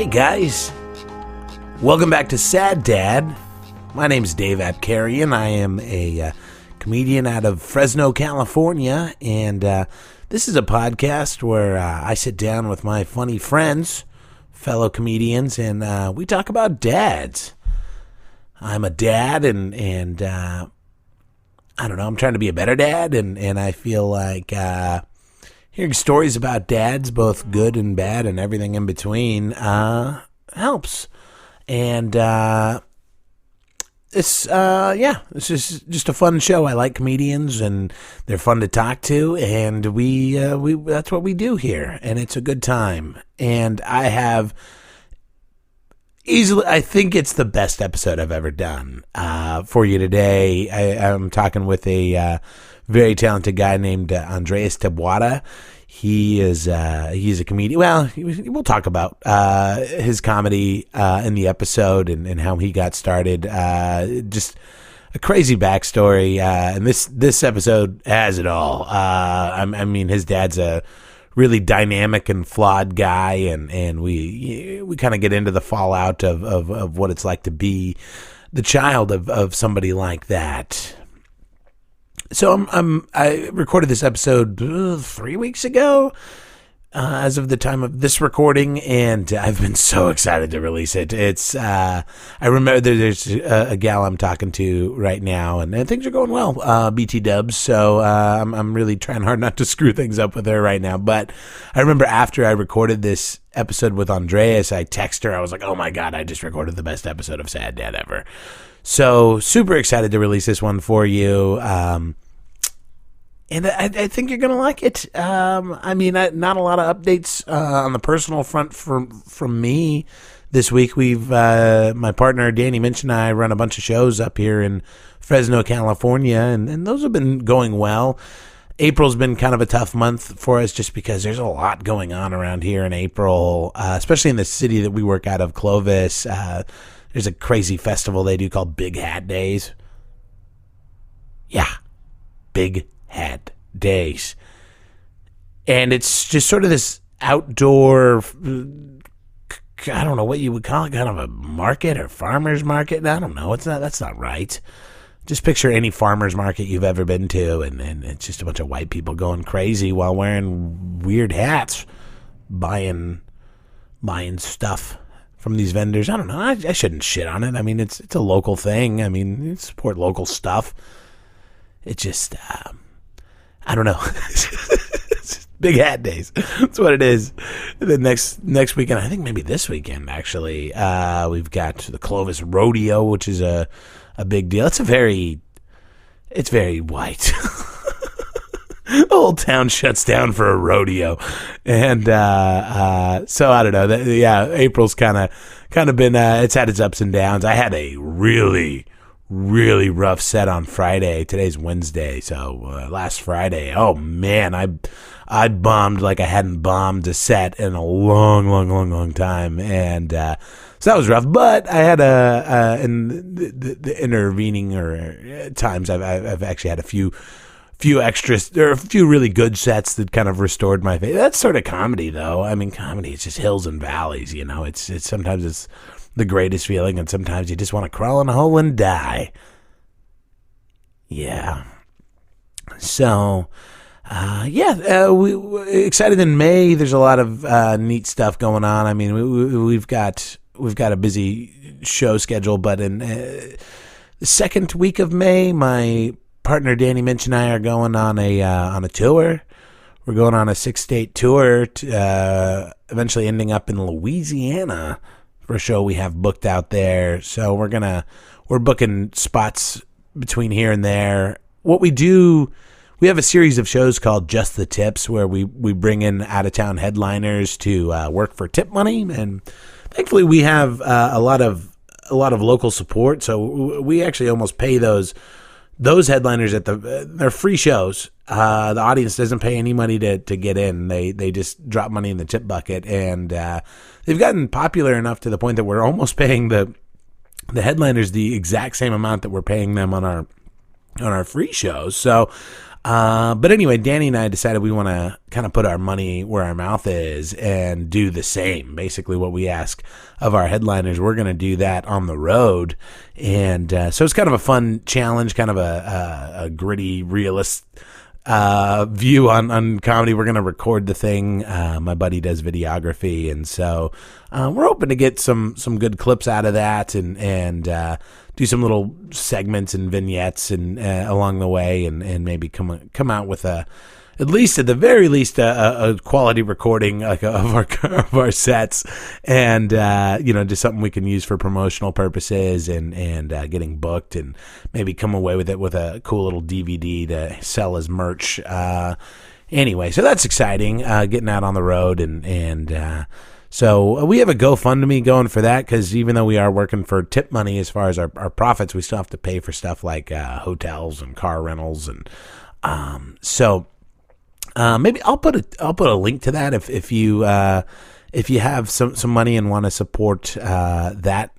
Hey guys, welcome back to Sad Dad. My name is Dave Abkarian. I am a comedian out of Fresno, California, and this is a podcast where I sit down with my funny friends, fellow comedians, and we talk about dads. I'm a dad, and I don't know, I'm trying to be a better dad, and I feel like hearing stories about dads, both good and bad and everything in between, helps. And it's just a fun show. I like comedians, and they're fun to talk to, and we that's what we do here, and it's a good time. And I have easily, I think it's the best episode I've ever done for you today. I'm talking with a very talented guy named Andrés Taboada. He's a comedian. Well, we'll talk about his comedy in the episode and how he got started. Just a crazy backstory, and this episode has it all. I mean, his dad's a really dynamic and flawed guy, and we kind of get into the fallout of what it's like to be the child of somebody like that. So I recorded this episode 3 weeks ago, as of the time of this recording, and I've been so excited to release it. It's I remember there's a gal I'm talking to right now, and things are going well, BT Dubs. So I'm really trying hard not to screw things up with her right now. But I remember after I recorded this episode with Andreas, I texted her. I was like, "Oh my god, I just recorded the best episode of Sad Dad ever." So super excited to release this one for you. And I think you're going to like it. I mean, not a lot of updates on the personal front from me this week. We've my partner Danny Minch and I run a bunch of shows up here in Fresno, California, and those have been going well. April's been kind of a tough month for us just because there's a lot going on around here in April, especially in the city that we work out of, Clovis. There's a crazy festival they do called Big Hat Days. Yeah, Big Hat Days. And it's just sort of this outdoor, I don't know what you would call it, kind of a market or farmer's market. I don't know. That's not right. Just picture any farmer's market you've ever been to, and it's just a bunch of white people going crazy while wearing weird hats, buying stuff from these vendors. I don't know. I shouldn't shit on it. I mean, it's a local thing. I mean, you support local stuff. It just, I don't know. It's Big Hat Days. That's what it is. The next weekend, I think maybe this weekend, actually, we've got the Clovis Rodeo, which is a big deal. It's very white. The whole town shuts down for a rodeo, and so I don't know. April's kind of been. It's had its ups and downs. I had a really rough set on Friday. Today's Wednesday, so last Friday. Oh man, I bombed like I hadn't bombed a set in a long time, and so that was rough. But I had in the intervening times, I've actually had a few extras. There are a few really good sets that kind of restored my faith. That's sort of comedy, though. I mean, comedy is just hills and valleys. You know, it's sometimes it's the greatest feeling, and sometimes you just want to crawl in a hole and die. Yeah. So, we excited in May. There's a lot of neat stuff going on. I mean, we've got a busy show schedule, but in the second week of May, my partner Danny Minch and I are going on a tour. We're going on a 6-state tour, eventually ending up in Louisiana for a show we have booked out there. So we're booking spots between here and there. What we do, we have a series of shows called Just the Tips, where we bring in out of town headliners to work for tip money, and thankfully we have a lot of local support. So we actually almost pay those headliners they're free shows. The audience doesn't pay any money to get in. They just drop money in the tip bucket, and they've gotten popular enough to the point that we're almost paying the headliners the exact same amount that we're paying them on our free shows. So But anyway, Danny and I decided we want to kind of put our money where our mouth is and do the same. Basically, what we ask of our headliners, we're going to do that on the road. And so it's kind of a fun challenge, kind of a gritty, realist view on comedy. We're going to record the thing. My buddy does videography, and so we're hoping to get some good clips out of that and do some little segments and vignettes and along the way, and maybe come out with at least at the very least a quality recording of our sets, and just something we can use for promotional purposes and getting booked, and maybe come away with it with a cool little DVD to sell as merch. Anyway, so that's exciting, getting out on the road, and so we have a GoFundMe going for that, because even though we are working for tip money as far as our profits, we still have to pay for stuff like hotels and car rentals, and so. Maybe I'll put a link to that if you have some money and want to support that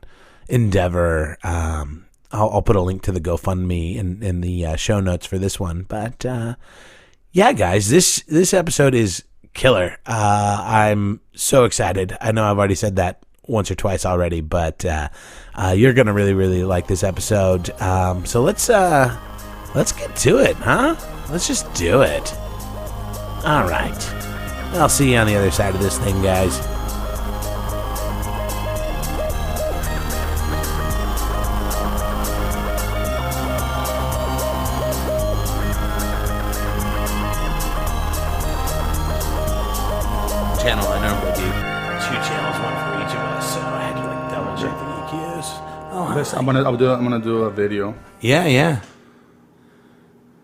endeavor. I'll put a link to the GoFundMe in the show notes for this one. But yeah, guys, this episode is killer. I'm so excited. I know I've already said that once or twice already, but you're gonna really, really like this episode. So let's get to it, huh? Let's just do it. All right. I'll see you on the other side of this thing, guys. Channel, I normally do 2 channels, one for each of us, so I had to double check the EQs. Oh, I'm gonna do a video. Yeah.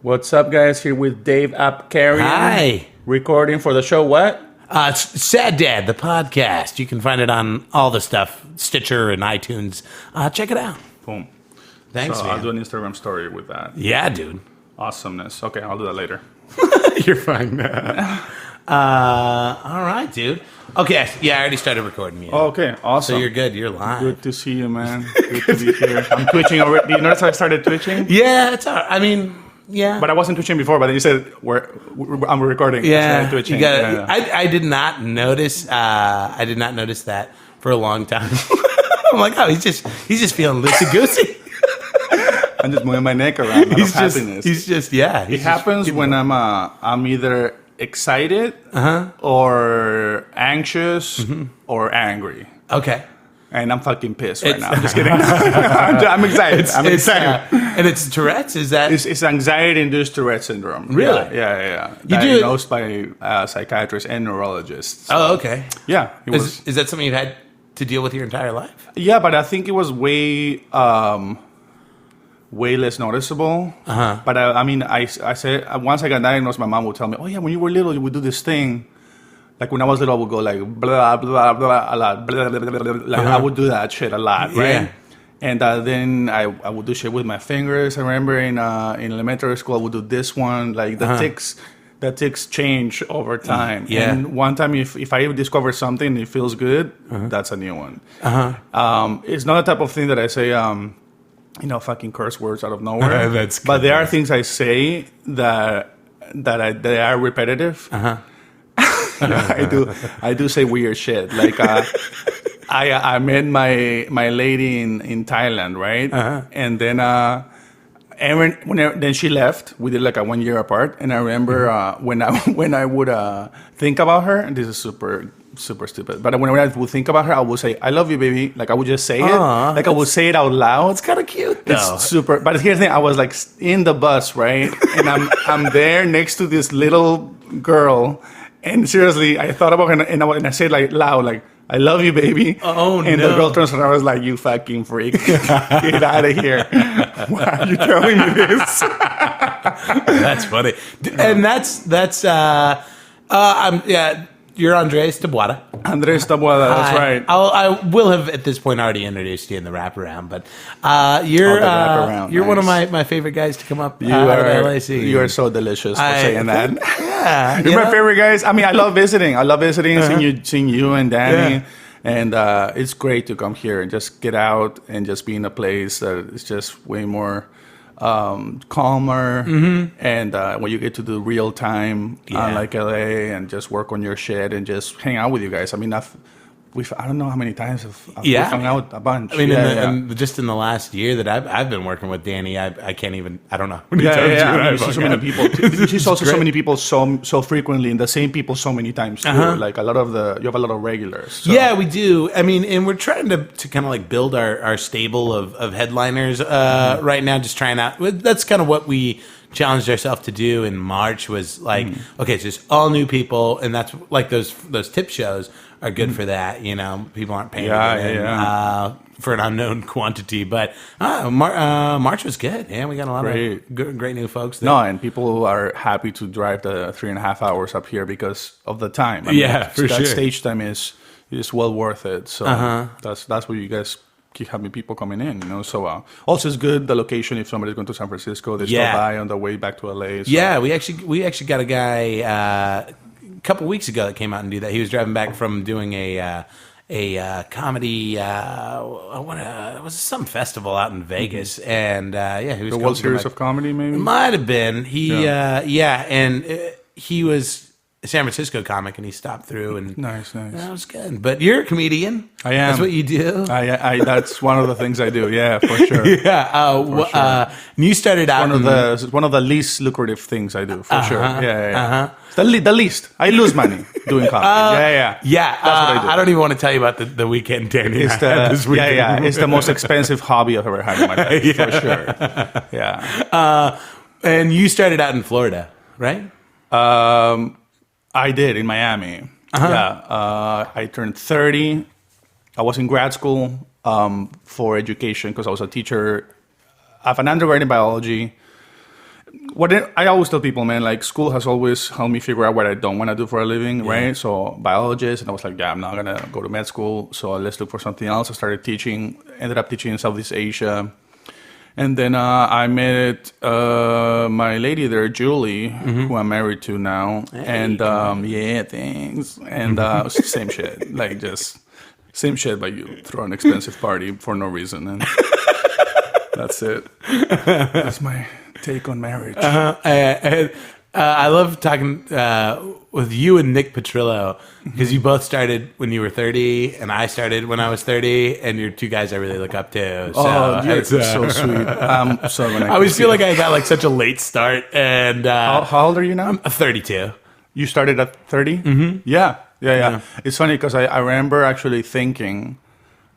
What's up, guys? Here with Dave Apkarian. Hi. Recording for the show, what? It's Sad Dad, the podcast. You can find it on all the stuff, Stitcher and iTunes. Check it out. Boom. Thanks, so man. I'll do an Instagram story with that. Yeah, dude. Awesomeness. Okay, I'll do that later. You're fine. All right, dude. Okay, yeah, I already started recording. Oh, okay, awesome. So you're good. You're live. Good to see you, man. Good to be here. I'm twitching already. Do you notice I started twitching? Yeah, it's all right. I mean... Yeah, but I wasn't twitching before. But then you said I'm recording. Yeah, twitching. You gotta, yeah. I did not notice. I did not notice that for a long time. I'm like, oh, he's just feeling loosey goosey. I'm just moving my neck around. He's just yeah. It happens when I'm either excited or anxious or angry. Okay. And I'm fucking pissed right now. I'm just kidding. I'm excited. I'm excited. And it's Tourette's? Is that? It's anxiety-induced Tourette's syndrome. Really? Yeah. You Diagnosed by psychiatrists and neurologists. So. Oh, okay. Yeah. Is that something you've had to deal with your entire life? Yeah, but I think it was way less noticeable. But I said, once I got diagnosed, my mom would tell me, oh, yeah, when you were little, you would do this thing. Like when I was little, I would go like blah blah blah a lot. Blah, blah, blah, blah, blah. Like I would do that shit a lot, right? Yeah. And then I would do shit with my fingers. I remember in elementary school, I would do this one. Like the tics change over time. Yeah. And one time, if I discover something and it feels good, that's a new one. It's not the type of thing that I say, fucking curse words out of nowhere. That's good. But there are things I say that are repetitive. I do say weird shit. Like I met my lady in Thailand, right? And then then she left. We did like a 1 year apart. And I remember when I would think about her, and this is super stupid, but when I would think about her, I would say, "I love you, baby." Like I would just say it. Like I would say it out loud. It's kind of cute, though. It's super. But here's the thing: I was like in the bus, right? And I'm there next to this little girl. And seriously, I thought about her, and I said like loud, like, "I love you, baby." Oh, and the girl turns around and was like, "You fucking freak. Get out of here. Why are you telling me this?" That's funny. And that's you're Andrés Taboada. Andrés Taboada, that's right. I will have at this point already introduced you in the wraparound, but you're one of my favorite guys to come up out of LAC. You are so delicious for saying that. Yeah, you're my favorite guys. I mean, I love visiting. Seeing you and Danny. Yeah. And it's great to come here and just get out and just be in a place that is just way more calmer, and when you get to do real time, like LA, and just work on your shit and just hang out with you guys. I mean, I don't know how many times we've hung out a bunch. I mean, and just in the last year that I've been working with Danny, I can't even, I don't know. You see so many people. You see also so many people so frequently, and the same people so many times too. Like you have a lot of regulars. So. Yeah, we do. I mean, and we're trying to kind of like build our stable of headliners right now, just trying out. That's kind of what we challenged ourselves to do in March was like, okay, it's just all new people, and that's like those tip shows are good for that. You know, people aren't paying for an unknown quantity. But March was good. Yeah, we got a lot of great new folks there. No, and people are happy to drive the 3.5 hours up here because of the time. I mean, for sure. That stage time is well worth it. So that's what you guys keep having people coming in, you know. So also it's good the location if somebody's going to San Francisco, they stop by on the way back to LA. So. Yeah, we actually got a guy a couple weeks ago that came out and do that. He was driving back from doing a comedy what was some festival out in Vegas, and he was the World Series of Comedy, maybe. It might have been. He was a San Francisco comic, and he stopped through, and nice. That was good. But you're a comedian. I am. That's what you do. I that's one of the things I do. Yeah, for sure. And you started out one of the least lucrative things I do, for sure. It's the least. I lose money doing comedy. That's what I do. I don't even want to tell you about the weekend, Danny. This weekend. It's the most expensive hobby I've ever had in my life, for sure. Yeah. And you started out in Florida, right? I did in Miami. I turned 30. I was in grad school for education because I was a teacher. I have an undergrad in biology. I always tell people, man, like school has always helped me figure out what I don't want to do for a living, right? So biologist, and I was like, I'm not gonna go to med school, so let's look for something else. I started teaching. Ended up teaching in Southeast Asia. And then I met my lady there, Julie, who I'm married to now. Hey, and thanks. And same shit, like just same shit, but you throw an expensive party for no reason, and that's it. That's my take on marriage. I love talking with you and Nick Petrillo because you both started when you were 30 and I started when I was 30, and you're two guys I really look up to. So you're so sweet. I always feel like I got like such a late start. And how old are you now? I'm 32. You started at 30? Mm-hmm. Yeah. It's funny because I remember actually thinking.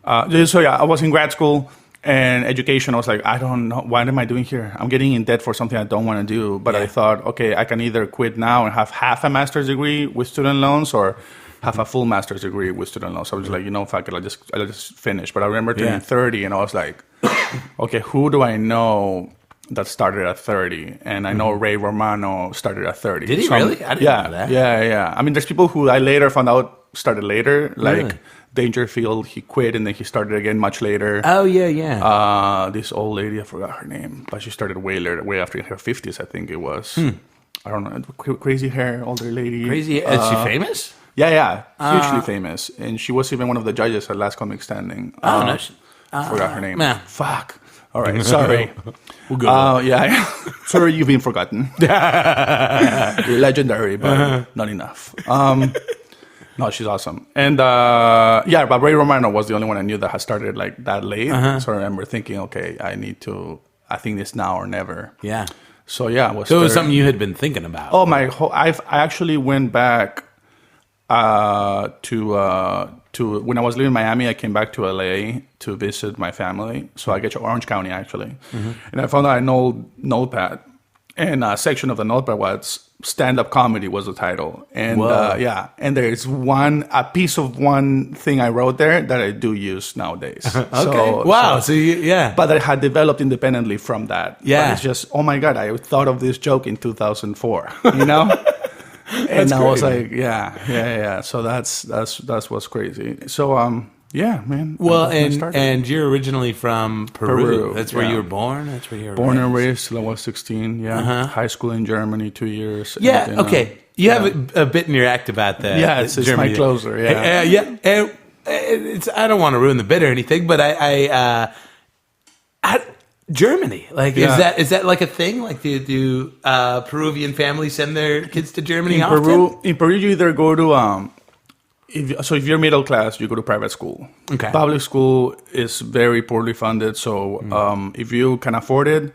I was in grad school. And education, I was like, I don't know. What am I doing here? I'm getting in debt for something I don't want to do. But I thought, okay, I can either quit now and have half a master's degree with student loans or have a full master's degree with student loans. So I was like, fuck it, I'll just finish. But I remember turning 30 and I was like, okay, who do I know that started at 30? And I know Ray Romano started at 30. Did he really? I didn't know that. Yeah. I mean, there's people who I later found out started later, like Dangerfield. He quit and then he started again much later. Oh yeah. This old lady, I forgot her name, but she started way later, way after her 50s, I think it was. I don't know, crazy hair, older lady. Crazy. Is she famous? Yeah, hugely famous, and she was even one of the judges at Last Comic Standing. No, forgot her name. Man. Fuck. All right, sorry. We'll go. Sorry, you've been forgotten. You're legendary, but not enough. No, she's awesome. And but Ray Romano was the only one I knew that had started like that late. So I remember thinking, okay, I think it's now or never. Yeah. So it was something you had been thinking about. Oh, I actually went back to when I was living in Miami. I came back to LA to visit my family. So I get to Orange County actually, and I found out an old notepad, and a section of the notepad was stand-up comedy was the title, and and there's a piece of one thing I wrote there that I do use nowadays. Okay, but I had developed independently from that. But it's just, oh my god, I thought of this joke in 2004, you know. And I was like, yeah. So that's what's crazy. So man. Well, and you're originally from Peru. That's where you were born. That's where you were born and raised till I was 16. Yeah, high school in Germany, 2 years. Yeah. And, okay. You have a bit in your act about that. Yeah, it's my closer. Yeah. And I don't want to ruin the bit or anything, but I Germany. Like, is that like a thing? Like, do Peruvian families send their kids to Germany often? In Peru, you either go to if you're middle class, you go to private school. Okay. Public school is very poorly funded, so if you can afford it,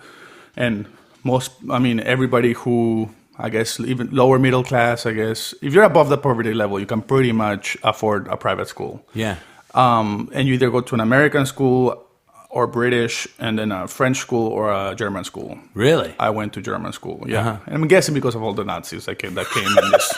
and everybody who, I guess, even lower middle class, I guess, if you're above the poverty level, you can pretty much afford a private school. Yeah. And you either go to an American school or British, and then a French school or a German school. Really? I went to German school, yeah. And I'm guessing because of all the Nazis that came and just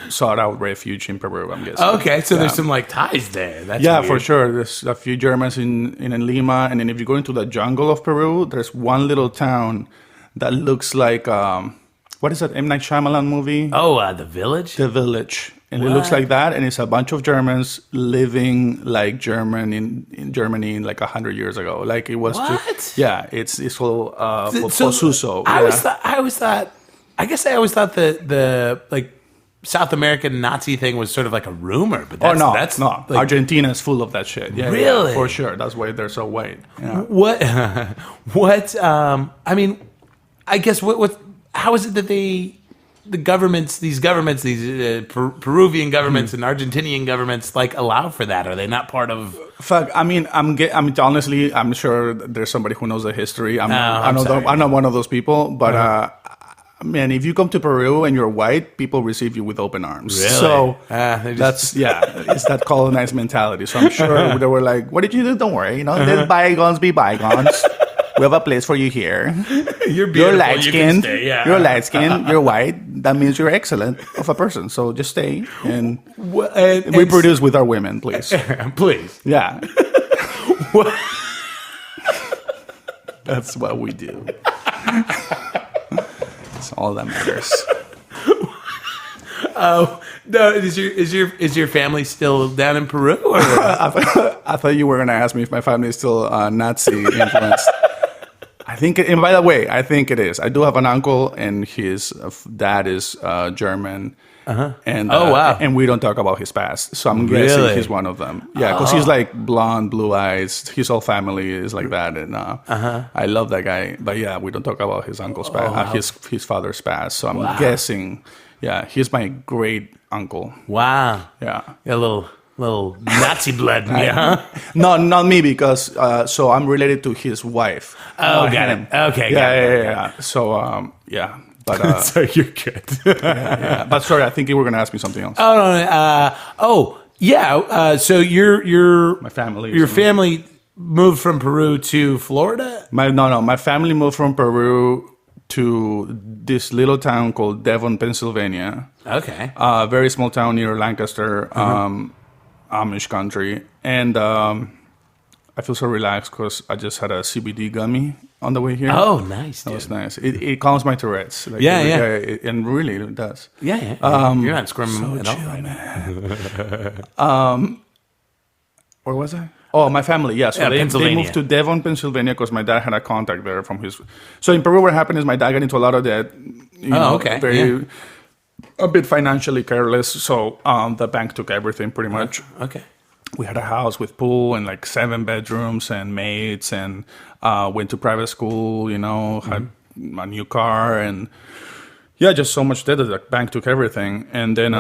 sought out refuge in Peru, I'm guessing. Okay, so there's some like ties there. That's weird. For sure. There's a few Germans in Lima, and then if you go into the jungle of Peru, there's one little town that looks like, what is that M. Night Shyamalan movie? Oh, The Village? The Village. And it looks like that, and it's a bunch of Germans living like German in Germany like 100 years ago. Like it was. What? It's called Posuso. I always thought the like South American Nazi thing was sort of like a rumor, but that's no. Like, Argentina is full of that shit. Yeah, really, for sure. That's why they're so white. Yeah. What? I mean, I guess what? How is it that these Peruvian governments and Argentinian governments like allow for that? Are they not part of? Fuck. I mean, honestly, I'm sure there's somebody who knows the history. I'm not one of those people, but man, if you come to Peru and you're white, people receive you with open arms. Really? So it's that colonized mentality. So I'm sure they were like, "What did you do? Don't worry, let bygones be bygones. We have a place for you here. You're beautiful. You're light skinned. You're light skinned. You're white. That means you're excellent of a person. So just stay and reproduce with our women, please. Please. Yeah. That's what we do. That's all that matters. Oh no! Is your family still down in Peru? Or? I thought you were going to ask me if my family is still Nazi influenced. I think, and by the way, I think it is. I do have an uncle, and his dad is German. And wow! And we don't talk about his past, so I'm guessing he's one of them. Yeah, because he's like blonde, blue eyes. His whole family is like that, and I love that guy. But yeah, we don't talk about his uncle's past, his father's past. So I'm guessing, he's my great uncle. Wow. Yeah, a little Nazi blood in you, huh? No, not me, because so I'm related to his wife. Oh, got it. Okay, yeah. So but so you're good. yeah. But sorry, I think you were going to ask me something else. Oh no. So my family. Your family moved from Peru to Florida? My family moved from Peru to this little town called Devon, Pennsylvania. Okay. Very small town near Lancaster, Amish country. And I feel so relaxed because I just had a CBD gummy on the way here. Oh, nice. That was nice. It calms my Tourette's. Like, and really, it does. Yeah. You're not squirming at all. Where was I? Oh, my family, yes. So they moved to Devon, Pennsylvania, because my dad had a contact there from his... So in Peru, what happened is my dad got into a lot of debt. A bit financially careless. So the bank took everything pretty much. Okay. We had a house with pool and like 7 bedrooms and maids, and went to private school, had a new car, and just so much debt that the bank took everything. And then,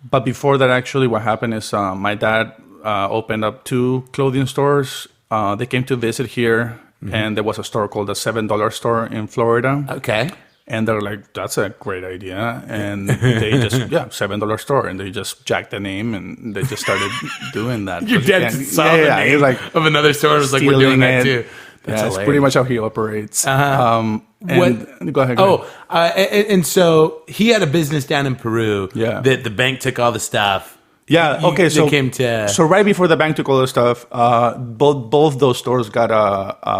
but before that, actually, what happened is my dad opened up 2 clothing stores. They came to visit here, and there was a store called the $7 store in Florida. Okay. And they're like, that's a great idea. And they just, $7 store. And they just jacked the name, and they just started doing that. Your dad saw the name of another store and was like, we're doing that too. That's pretty much how he operates. Go ahead. And so he had a business down in Peru that the bank took all the stuff. Yeah, okay, so right before the bank took all the stuff, both those stores got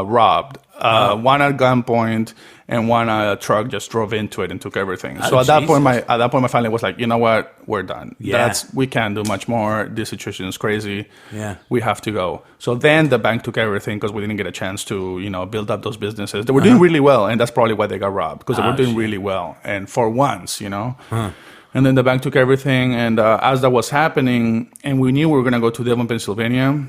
robbed. One at gunpoint, and one truck just drove into it and took everything. So at that point, my family was like, you know what, we're done. Yeah. We can't do much more. This situation is crazy. Yeah, we have to go. So then the bank took everything because we didn't get a chance to build up those businesses. They were doing really well, and that's probably why they got robbed, because they were doing really well, and for once, And then the bank took everything, and as that was happening, and we knew we were going to go to Devon, Pennsylvania,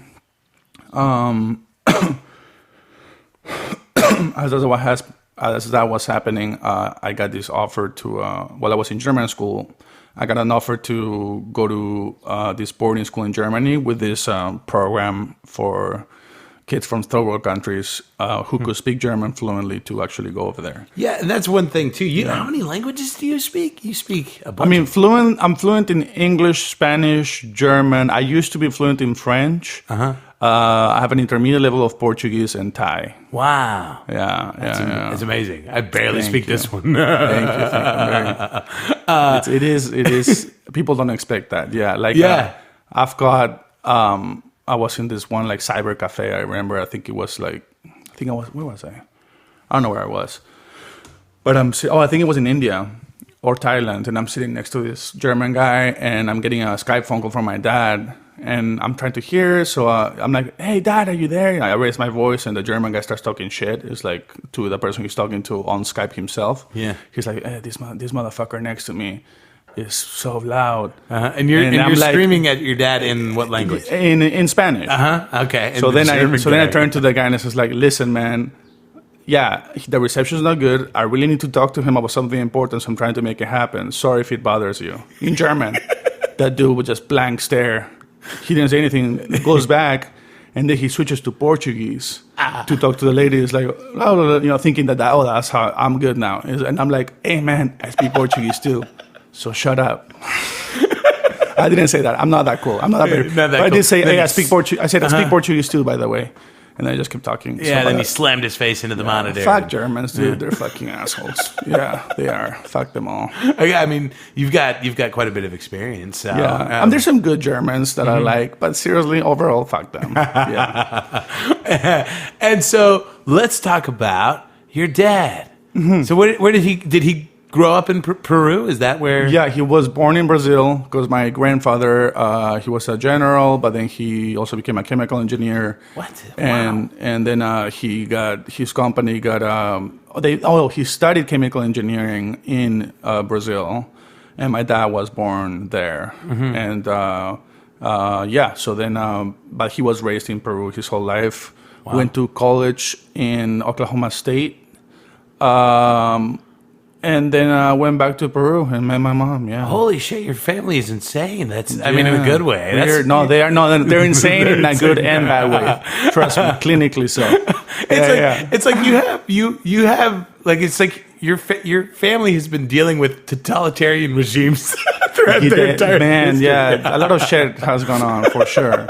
as that was happening, I got this offer to while I was in German school. I got an offer to go to this boarding school in Germany with this program for kids from third world countries who could speak German fluently to actually go over there. Yeah, and that's one thing too. How many languages do you speak? You speak a bunch. I mean, I'm fluent in English, Spanish, German. I used to be fluent in French. I have an intermediate level of Portuguese and Thai. Wow. Yeah, It's amazing. I barely speak this one. Thank you. It is. People don't expect that. Yeah, I've got. I was in this one like cyber cafe. I remember. I think where was I? I don't know where I was, but I think it was in India or Thailand, and I'm sitting next to this German guy, and I'm getting a Skype phone call from my dad. And I'm trying to hear, so I'm like, "Hey, Dad, are you there?" And I raise my voice, and the German guy starts talking shit. It's like to the person he's talking to on Skype himself. Yeah, he's like, "Hey, this motherfucker next to me is so loud." And you're screaming at your dad in what language? In Spanish. Okay. So then I turn to the guy and I was like, "Listen, man. Yeah, the reception's not good. I really need to talk to him about something important, so I'm trying to make it happen. Sorry if it bothers you." In German, that dude would just blank stare. He didn't say anything. He goes back, and then he switches to Portuguese to talk to the lady. It's like, thinking that's how I'm good now. And I'm like, "Hey, man, I speak Portuguese too, so shut up." I didn't say that. I'm not that cool. I'm not that very. But cool. I did say, "Hey, I speak Portuguese." I said, "I speak Portuguese too, by the way." And I just kept talking. Yeah, then he slammed his face into the monitor. Fuck Germans, dude. They're fucking assholes. Yeah, they are. Fuck them all. I mean, you've got quite a bit of experience. So, and there's some good Germans that I like, but seriously, overall, fuck them. Yeah. And so let's talk about your dad. So where did he grow up in Peru? Is that where? Yeah, he was born in Brazil because my grandfather, he was a general, but then he also became a chemical engineer. What? And then he got his company got he studied chemical engineering in Brazil, and my dad was born there. And so then but he was raised in Peru his whole life. Wow. Went to college in Oklahoma State. And then I went back to Peru and met my mom. Yeah. Holy shit, your family is insane. I mean, in a good way. They're insane in a good and bad way. Trust me, clinically so. It's like you have like it's like your family has been dealing with totalitarian regimes throughout their entire history. Yeah, a lot of shit has gone on for sure.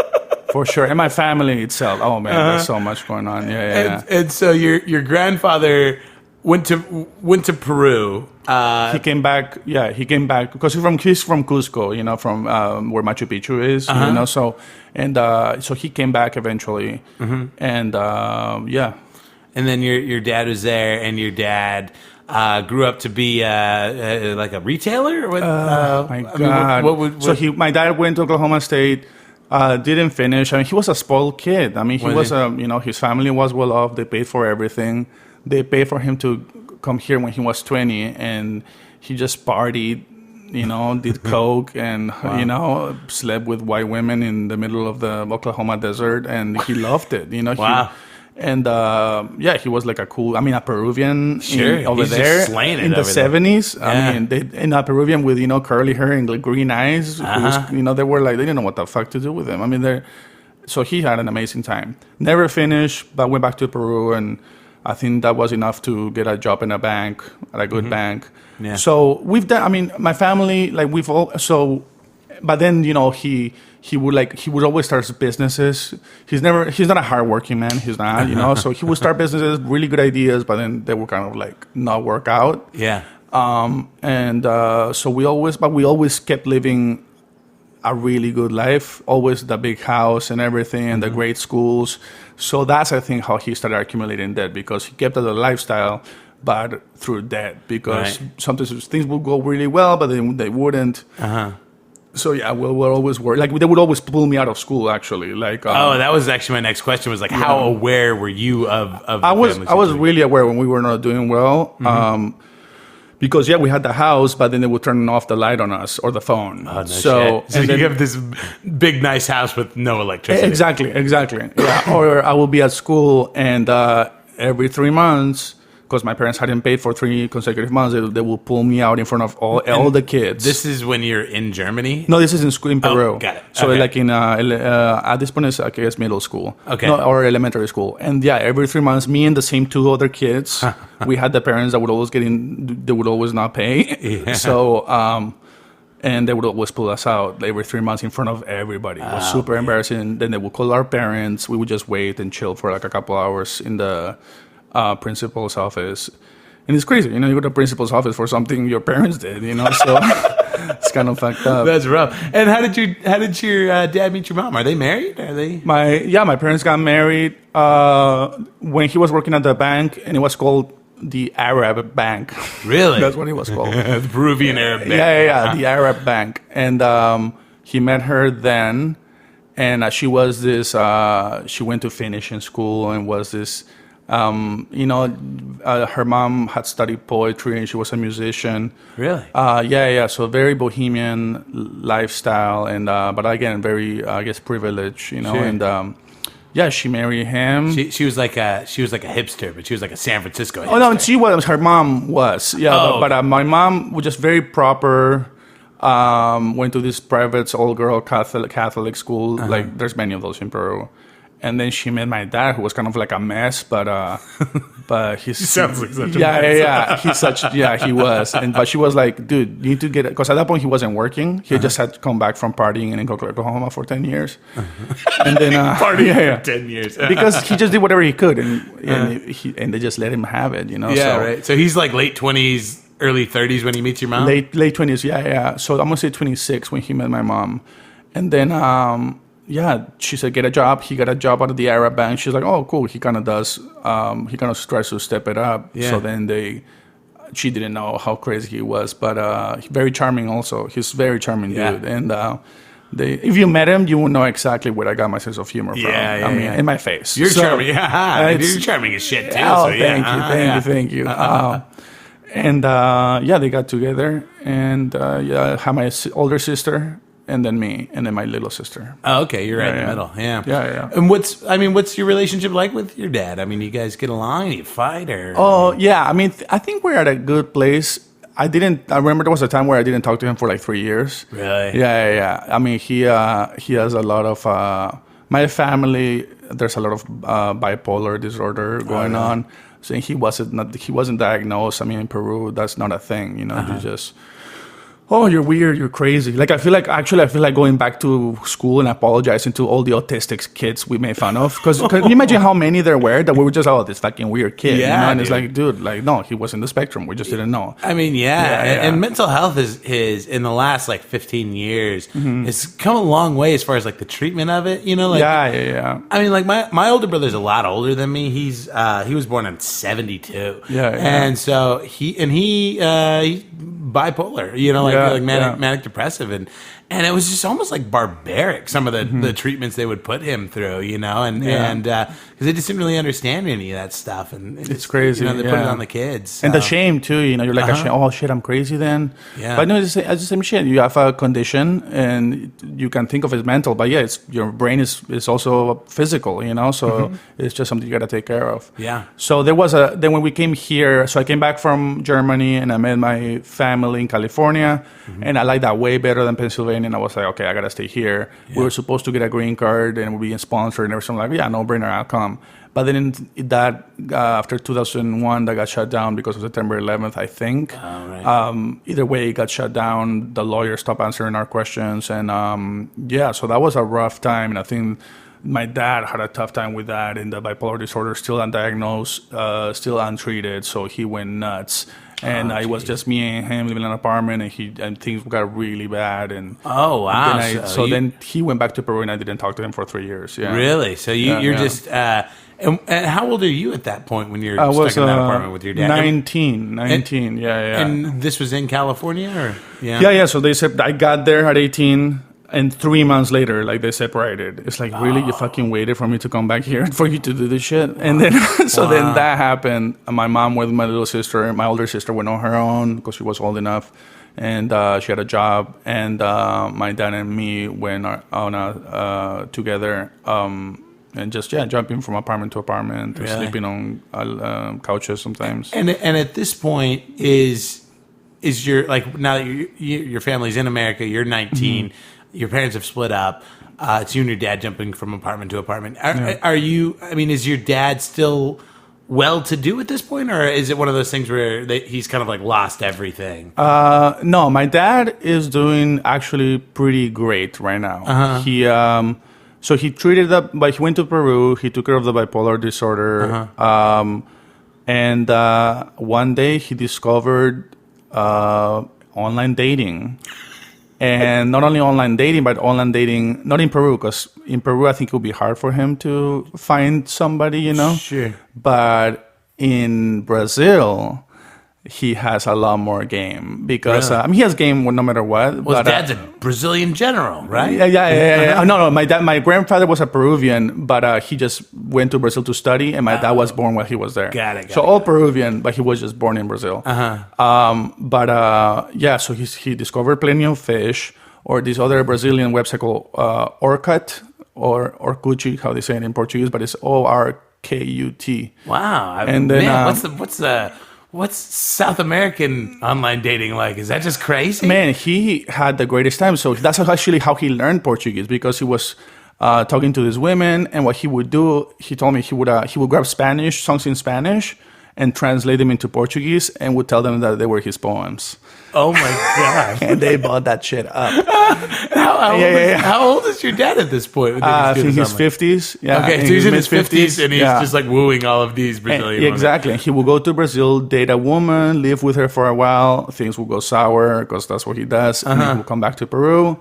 For sure, and my family itself. Oh man, there's so much going on. And so your grandfather went to Peru. He came back. Yeah, he came back because he's from Cusco, from where Machu Picchu is. So he came back eventually, and And then your dad was there, and your dad grew up to be like a retailer. My God! My dad went to Oklahoma State. Didn't finish. I mean, he was a spoiled kid. I mean, he was his family was well off. They paid for everything. They paid for him to come here when he was 20, and he just partied, did coke and, slept with white women in the middle of the Oklahoma desert, and he loved it. Wow. He was like a Peruvian over He's there just slaying it in the 70s. Yeah. A Peruvian with, curly hair and like green eyes. They were like, they didn't know what the fuck to do with him. I mean, so he had an amazing time. Never finished, but went back to Peru, and I think that was enough to get a job in a bank, at a good bank. Yeah. So we've done, my family, like but then, he would always start businesses. He's not a hardworking man. He's not, so he would start businesses, really good ideas, but then they were kind of like not work out. Yeah. So we always kept living a really good life, always the big house and everything, and the great schools. So that's, I think, how he started accumulating debt, because he kept it a lifestyle, but through debt, because sometimes things would go really well, but then they wouldn't. So yeah, we'll always work. Like, they would always pull me out of school, actually. Like, that was actually my next question. Was like, how aware were you of? I was really aware when we were not doing well. Because we had the house, but then they would turn off the light on us or the phone. Oh, no so you have this big, nice house with no electricity. Exactly. Yeah. Or I will be at school, and every 3 months, because my parents hadn't paid for 3 consecutive months, they will pull me out in front of all the kids. This is when you're in Germany? No, this is in school in Peru. Oh, got it. So Okay. like at this point it's, I guess, middle school. Okay. No, or elementary school. And yeah, every 3 months, me and the same 2 other kids, we had the parents that would always they would always not pay. Yeah. So, and they would always pull us out every 3 months in front of everybody. It was super embarrassing. Then they would call our parents. We would just wait and chill for like a couple hours in the principal's office. And it's crazy, you know, you go to the principal's office for something your parents did, you know, so it's kind of fucked up. That's rough. And how did your dad meet your mom? Are they married? Are they? My parents got married when he was working at the bank, and it was called the Arab Bank. Really? That's what it was called. The Peruvian Arab Bank. Yeah, the Arab Bank. And he met her then, and she was this. She went to finish in school and was this. Her mom had studied poetry and she was a musician. Really? Yeah. So very bohemian lifestyle, and but again, very I guess privileged, you know. Sure. And yeah, she married him. She was like a hipster, but she was like a San Francisco hipster. Oh no, she was. Her mom was. Yeah, Oh, but my mom was just very proper. Went to this private all-girl Catholic school. Like there's many of those in Peru. And then she met my dad, who was kind of like a mess, but he's... He sounds like such a mess. Yeah. He was. But she was like, dude, you need to get... Because at that point, he wasn't working. He just had come back from partying in Oklahoma for 10 years. And then... Partying for 10 years. Because he just did whatever he could, and they just let him have it, you know? Yeah, right. So he's like late 20s, early 30s when he meets your mom? Late 20s, yeah. So I'm going to say 26 when he met my mom. And then... she said, get a job. He got a job out of the Arab Bank. She's like, oh, cool. He kind of does. He kind of tries to step it up. Yeah. So then she didn't know how crazy he was, but very charming also. He's a very charming dude. And if you met him, you would know exactly where I got my sense of humor from. I mean, in my face. You're charming. Yeah. You're charming as shit, too. Oh, so, thank you. And they got together. And I had my older sister. And then me, and then my little sister. Oh, okay, you're right in the middle. Yeah. Yeah. And what's your relationship like with your dad? I mean, you guys get along? You fight or? Oh, yeah. I mean, I think we're at a good place. I remember there was a time where I didn't talk to him for like 3 years. Really? Yeah. I mean, he has a lot of my family. There's a lot of bipolar disorder going on. So he wasn't diagnosed. I mean, in Peru, that's not a thing. You know, you just. Oh, you're weird, you're crazy. Like, I feel like going back to school and apologizing to all the autistic kids we made fun of. Because can you imagine how many there were that we were just, this fucking weird kid. Yeah, you know? And dude. It's like, dude, like, no, he was in the spectrum. We just didn't know. I mean, and mental health is in the last like 15 years has come a long way as far as like the treatment of it. You know, like Yeah. I mean, like my older brother's a lot older than me. He was born in 72. Yeah. And so he's bipolar. You know, like manic depressive, and it was just almost like barbaric, some of the treatments they would put him through, you know, and because they just didn't really understand any of that stuff, and it's crazy. You know, they put it on the kids, so. And the shame too. You know, you're like, oh shit, I'm crazy then. Yeah. But no, it's the same shit. You have a condition, and you can think of it as mental, but yeah, it's your brain is also physical. You know, so it's just something you got to take care of. Yeah. So then when we came here, so I came back from Germany and I met my family in California, and I like that way better than Pennsylvania. And I was like, okay, I gotta stay here. Yeah. We were supposed to get a green card and we're being sponsored and everything. I'm like, yeah, no brainer, I'll come. But then after 2001, that got shut down because of September 11th, I think. Oh, right. Either way, it got shut down. The lawyers stopped answering our questions, and so that was a rough time. And I think my dad had a tough time with that, and the bipolar disorder still undiagnosed, still untreated. So he went nuts. And it was just me and him living in an apartment, and things got really bad. And oh wow! Then he went back to Peru, and I didn't talk to him for 3 years. Yeah. Really? So you're just. And how old are you at that point when you're stuck in that apartment with your dad? 19. Yeah. And this was in California, or yeah. So they said I got there at 18. And 3 months later, like, they separated. It's like, really? You fucking waited for me to come back here for you to do this shit? And then, then that happened. My mom with my little sister, my older sister went on her own because she was old enough. And she had a job. And my dad and me went on together. And and just jumping from apartment to apartment, Really? sleeping on couches sometimes. And at this point, is your, like, now that your family's in America, you're 19, your parents have split up. It's you and your dad jumping from apartment to apartment. Are you? I mean, is your dad still well-to-do at this point, or is it one of those things where he's kind of like lost everything? No, my dad is doing actually pretty great right now. He so he treated up, but he went to Peru. He took care of the bipolar disorder, and one day he discovered online dating. And not only online dating, but online dating, not in Peru, because in Peru, I think it would be hard for him to find somebody, you know? Sure. But in Brazil, he has a lot more game because, Really? I mean, he has game no matter what. Well, but, his dad's a Brazilian general, right? Yeah. No, my grandfather was a Peruvian, but he just went to Brazil to study, and my dad was born while he was there. Got it. So all Peruvian, but he was just born in Brazil. So he discovered plenty of fish, or this other Brazilian website called Orkut, or Orkut, how they say it in Portuguese, but it's Orkut. Wow. And then, what's South American online dating like? Is that just crazy? Man, he had the greatest time. So that's actually how he learned Portuguese, because he was talking to these women, and what he would do, he told me he would grab Spanish songs in Spanish and translate them into Portuguese, and would tell them that they were his poems. Oh my god! And they bought that shit up. How old is your dad at this point? I think he's 50s. Yeah. Okay, so he's in his 50s, and he's just like wooing all of these Brazilian women. Exactly. And he will go to Brazil, date a woman, live with her for a while. Things will go sour because that's what he does. And then he will come back to Peru,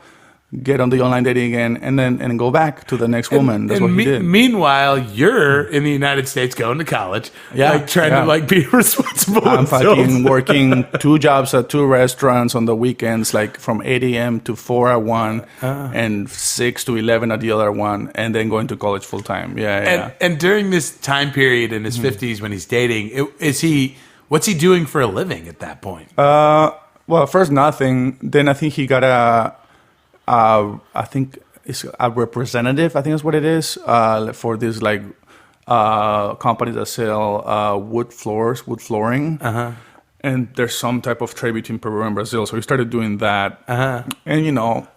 get on the online dating again, and then go back to the next woman. That's what he did. Meanwhile, you're in the United States going to college, trying to be responsible. I'm fucking working 2 jobs at 2 restaurants on the weekends, like from 8 a.m. to 4 at one, and 6 to 11 at the other one, and then going to college full time. And during this time period in his 50s when he's dating, what's he doing for a living at that point? Well, first nothing. Then I think he got I think it's a representative. I think that's what it is for this companies that sell wood flooring. And there's some type of trade between Peru and Brazil, so he started doing that. And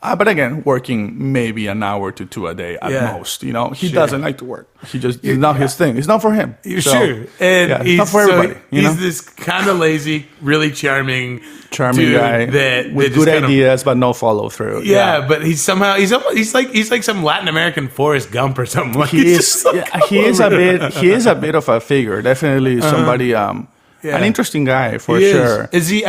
but again, working maybe an hour to 2 a day at most. He doesn't like to work. It's not his thing. It's not for him. Sure, and it's not for everybody. He's this kind of lazy, really charming guy with good ideas but no follow through. Yeah, but he's like some Latin American Forrest Gump or something. He is a bit of a figure. Definitely somebody. An interesting guy for sure. Is he?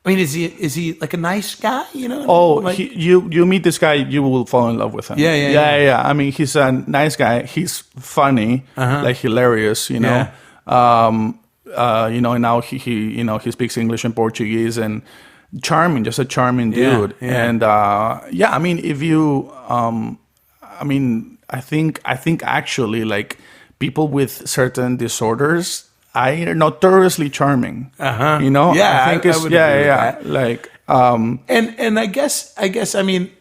Is he like a nice guy? You meet this guy, you will fall in love with him. Yeah. I mean, he's a nice guy. He's funny, hilarious. And now he speaks English and Portuguese, and charming, just a charming dude. And I mean, if you, I think actually people with certain disorders are notoriously charming. I think it's and I mean,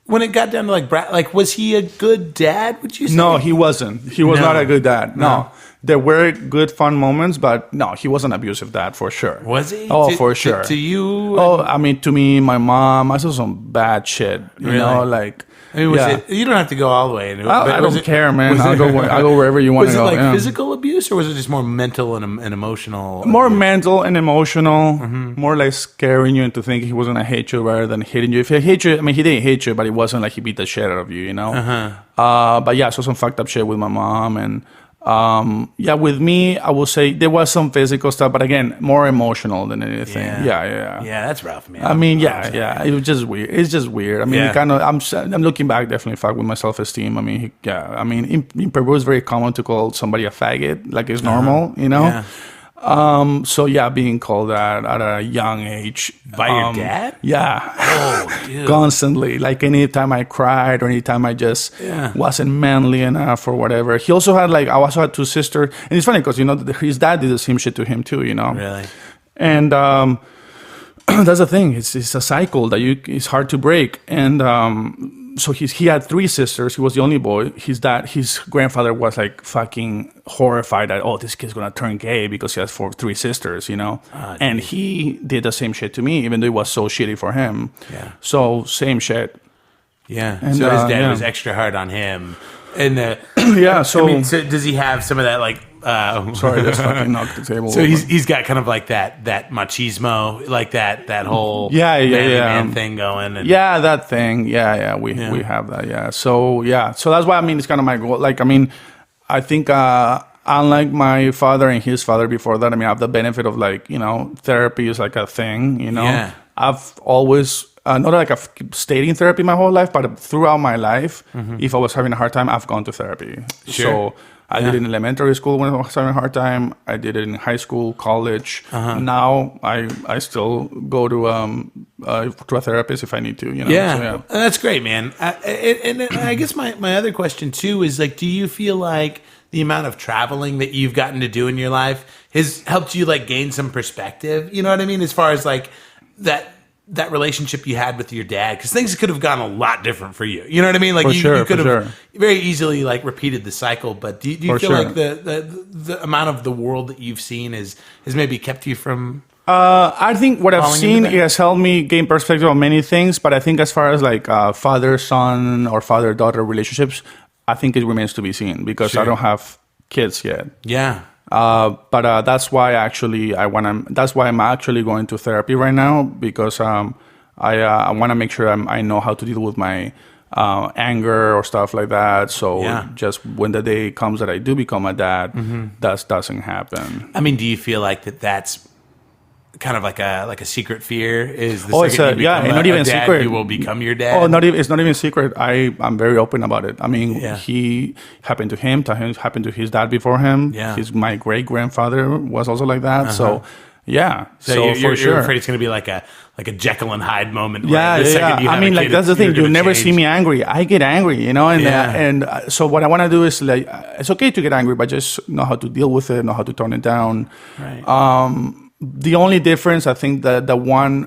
when it got down to was he a good dad? Would you say? No, he wasn't. He was not a good dad. No. There were good fun moments, but no, he was an abusive dad for sure. Was he? Oh, for sure. To you? Oh, I mean, to me, my mom, I saw some bad shit. You know. You don't have to go all the way into it. I don't care, man. I'll go wherever you want to go. Was it physical abuse, or was it just more mental and emotional? More mental and emotional. More like scaring you into thinking he was going to hate you rather than hitting you. If he hate you, I mean, he didn't hate you, but it wasn't like he beat the shit out of you, But I saw some fucked up shit with my mom. And with me, I will say there was some physical stuff, but again, more emotional than anything. Yeah, that's rough, man. I mean, it was just weird. It's just weird. I mean, I'm looking back, definitely fuck with my self-esteem. I mean, in Peru, it's very common to call somebody a faggot, like it's normal, Yeah. Being called that at a young age. By your dad? Yeah. Oh, dude. Constantly. Like anytime I cried or anytime I just wasn't manly enough or whatever. He also had I also had 2 sisters. And it's funny because, his dad did the same shit to him too, Really? And that's the thing. It's a cycle that it's hard to break. And so he had 3 sisters. He was the only boy. His grandfather was like fucking horrified that, oh, this kid's gonna turn gay because he has 3 sisters, you know. And he did the same shit to me, even though it was so shitty for him. Yeah. So same shit. Yeah. And, so his dad was extra hard on him. And yeah. So, I mean, so does he have some of that like? Sorry, I just fucking knocked the table. So he's got kind of like that machismo, like that whole man thing going. And, that thing. We have that. Yeah. So that's why, I mean, it's kind of my goal. Like, I mean, I think unlike my father and his father before that, I mean, I have the benefit of, like, you know, therapy is like a thing. You know, I've always. Not like I've stayed in therapy my whole life, but throughout my life, if I was having a hard time, I've gone to therapy. Sure. So I did it in elementary school when I was having a hard time. I did it in high school, college. Now I still go to a therapist if I need to. You know? Yeah, So, that's great, man. And I guess my other question too is, like, do you feel like the amount of traveling that you've gotten to do in your life has helped you, like, gain some perspective? You know what I mean? As far as like that relationship you had with your dad, because things could have gone a lot different for you. You know what I mean? Like, you could have very easily, like, repeated the cycle. But do you feel like the amount of the world that you've seen has maybe kept you from? I think what I've seen, it has helped me gain perspective on many things. But I think as far as like father-son or father-daughter relationships, I think it remains to be seen, because I don't have kids yet. Yeah. But that's why that's why I'm actually going to therapy right now, because I want to make sure I know how to deal with my anger or stuff like that. So just when the day comes that I do become a dad, that doesn't happen. I mean, do you feel like that's kind of like a secret fear? Is the second you become not even a dad, secret. you will become your dad? Oh, it's not even secret. I'm very open about it. I mean, he happened to him happened to his dad before him. Yeah. My great grandfather was also like that. So yeah. So you're, for sure. You're afraid it's going to be like a Jekyll and Hyde moment. Yeah, I mean, like, that's the thing. You never see me angry. I get angry, you know. And so what I want to do is, like, it's okay to get angry, but just know how to deal with it, know how to tone it down. Right. The only difference, I think, that the one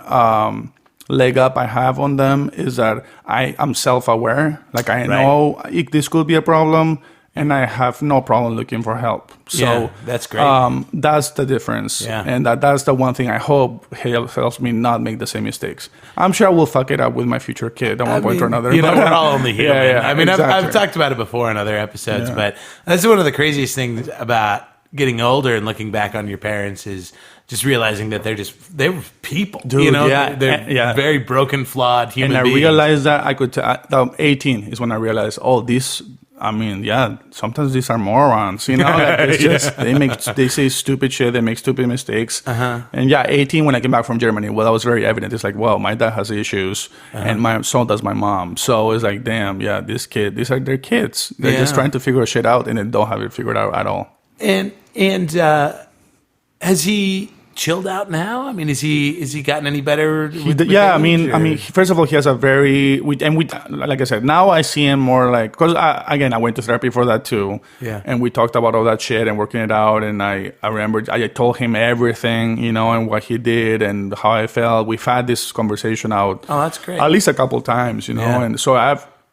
leg up I have on them is that I'm self-aware. Like, I know this could be a problem, and I have no problem looking for help. So that's great. That's the difference. Yeah. And that's the one thing I hope helps me not make the same mistakes. I'm sure I will fuck it up with my future kid at one point or another. You know, we're all only human. Yeah, I mean, exactly. I've talked about it before in other episodes, but that's one of the craziest things about getting older and looking back on your parents is just realizing that they were people. Dude, you know, they're very broken, flawed human beings. And I realized that I could 18 is when I realized, sometimes these are morons, you know, like, it's just, they say stupid shit, they make stupid mistakes. And 18, when I came back from Germany, well, that was very evident. It's like, well, my dad has issues, and so does my mom. So it's like, damn, these are their kids. They're just trying to figure shit out, and they don't have it figured out at all. And has he chilled out now? I mean, is he gotten any better? I mean, first of all, he has a very like I said, now I see him more like, because I went to therapy for that too. Yeah. And we talked about all that shit and working it out, and I remember I told him everything, you know, and what he did and how I felt. We've had this conversation out. Oh, that's great. At least a couple times, you know, and so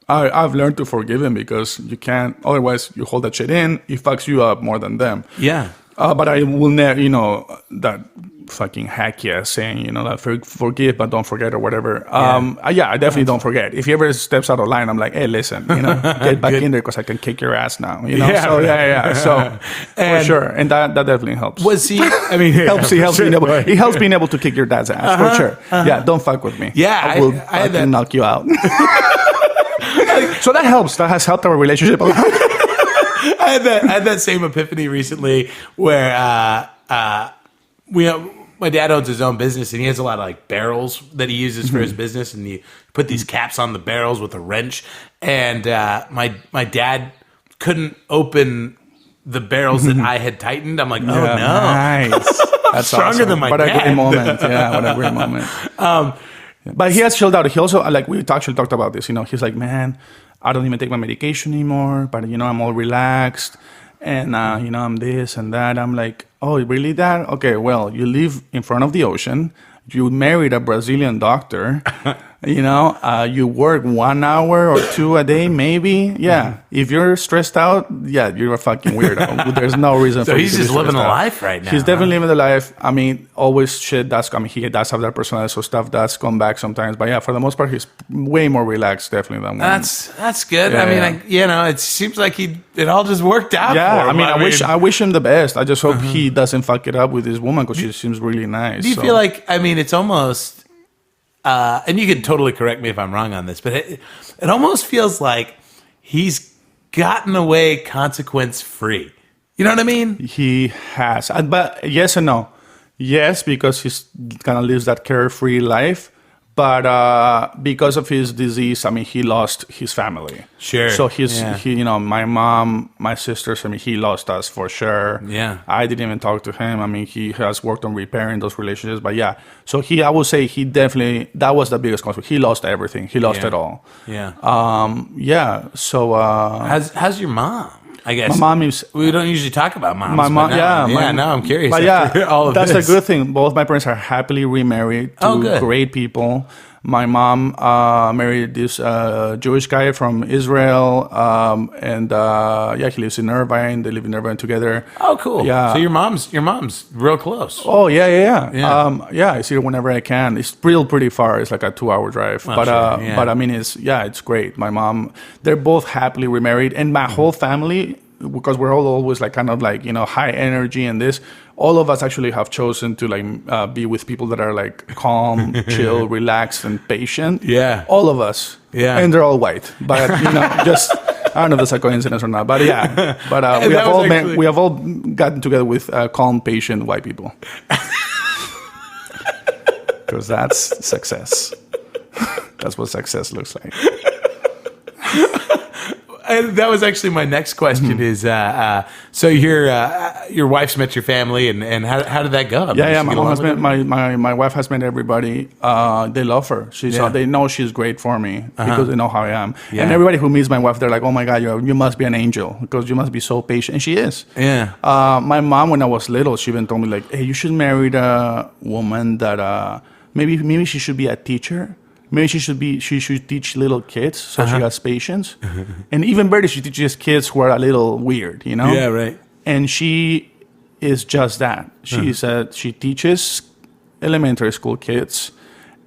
I've learned to forgive him, because you can't, otherwise you hold that shit in, it fucks you up more than them. Yeah. But I will never, you know, that fucking hack saying, you know, that forgive but don't forget or whatever. I definitely don't forget. If he ever steps out of line, I'm like, hey, listen, you know, get back in there, because I can kick your ass now, you know. So for sure, and that definitely helps. Was he? I mean, it helps being able to kick your dad's ass for sure. Yeah, don't fuck with me. Yeah, I will fucking knock you out. So that helps. That has helped our relationship a lot. I had that same epiphany recently where my dad owns his own business, and he has a lot of, like, barrels that he uses for his business, and you put these caps on the barrels with a wrench, and my dad couldn't open the barrels that I had tightened. I'm like, oh no, nice. That's stronger than my dad. What a great moment. Yeah, what a great moment. But he has chilled out. He also, like, we actually talked about this, you know, he's like, man, I don't even take my medication anymore, but, you know, I'm all relaxed, and, you know, I'm this and that. I'm like, oh, really, Dad? Okay, well, you live in front of the ocean. You married a Brazilian doctor. You work 1 hour or 2 a day, maybe. Yeah. If you're stressed out, you're a fucking weirdo. There's no reason So for you he's to be just living a stressed out. life right now. He's definitely living the life. I mean, always shit does come. He does have that personality, so stuff does come back sometimes. But yeah, for the most part, he's way more relaxed, definitely, than when. That's good. Yeah, I mean, it seems like it all just worked out. Yeah, for him. I wish him the best. I just hope he doesn't fuck it up with this woman because she seems really nice. Do you feel like? I mean, it's almost. And you can totally correct me if I'm wrong on this, but it almost feels like he's gotten away consequence free. You know what I mean? He has, but yes and no. Yes, because he's kind of lives that carefree life. But because of his disease, I mean, he lost his family. Sure. So my mom, my sisters, I mean, he lost us for sure. Yeah. I didn't even talk to him. I mean, he has worked on repairing those relationships. But yeah, so I would say he definitely, that was the biggest conflict. He lost everything. He lost it all. Yeah. Yeah. So. How's your mom? I guess my mom is. We don't usually talk about moms. My mom, Now I'm curious. But yeah, all of that's this. a good thing. Both my parents are happily remarried to good. great people. My mom married this Jewish guy from Israel, and he lives in Irvine. They live in Irvine together. Oh, cool. Yeah. So your mom's real close. Oh yeah. I see her whenever I can. It's pretty far. It's like a 2-hour drive. Oh, but sure, yeah. but I mean it's great. My mom, they're both happily remarried, and my whole family, because we're all always like kind of like high energy and this. All of us actually have chosen to like be with people that are like calm, chill, relaxed, and patient. Yeah. All of us. Yeah. And they're all white, but just. I don't know if that's a coincidence or not, but yeah. But we have all gotten together with calm, patient white people, because that's success. That's what success looks like. And that was actually my next question. Is so your wife's met your family, and how did that go? I mean, My mom has met my wife has met everybody. They love her. They know she's great for me because they know how I am. Yeah. And everybody who meets my wife, they're like, "Oh my God, you must be an angel because you must be so patient." And she is. Yeah. My mom, when I was little, she even told me like, "Hey, you should marry a woman that maybe she should be a teacher." Maybe she should teach little kids so she has patience. And even better, she teaches kids who are a little weird, Yeah, right. And she is just that. She teaches elementary school kids,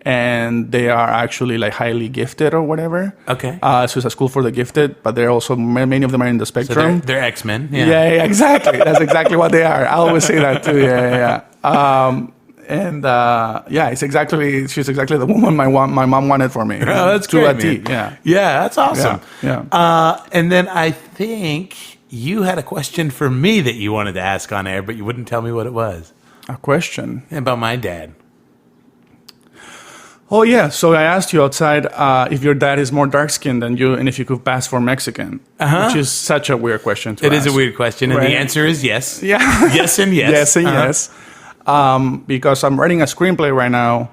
and they are actually like highly gifted or whatever. Okay. So it's a school for the gifted, but they're also, many of them are in the spectrum. So they're X-Men. Yeah, exactly. That's exactly what they are. I always say that too. Yeah. And she's exactly the woman my mom wanted for me. Oh, that's great, man. Yeah, that's awesome. Yeah. And then I think you had a question for me that you wanted to ask on air, but you wouldn't tell me what it was. A question About my dad. Oh yeah. So I asked you outside if your dad is more dark skinned than you, and if you could pass for Mexican, which is such a weird question to ask. It is a weird question, and right? the answer is yes. Yeah. Yes and yes. Yes and yes. Because I'm writing a screenplay right now,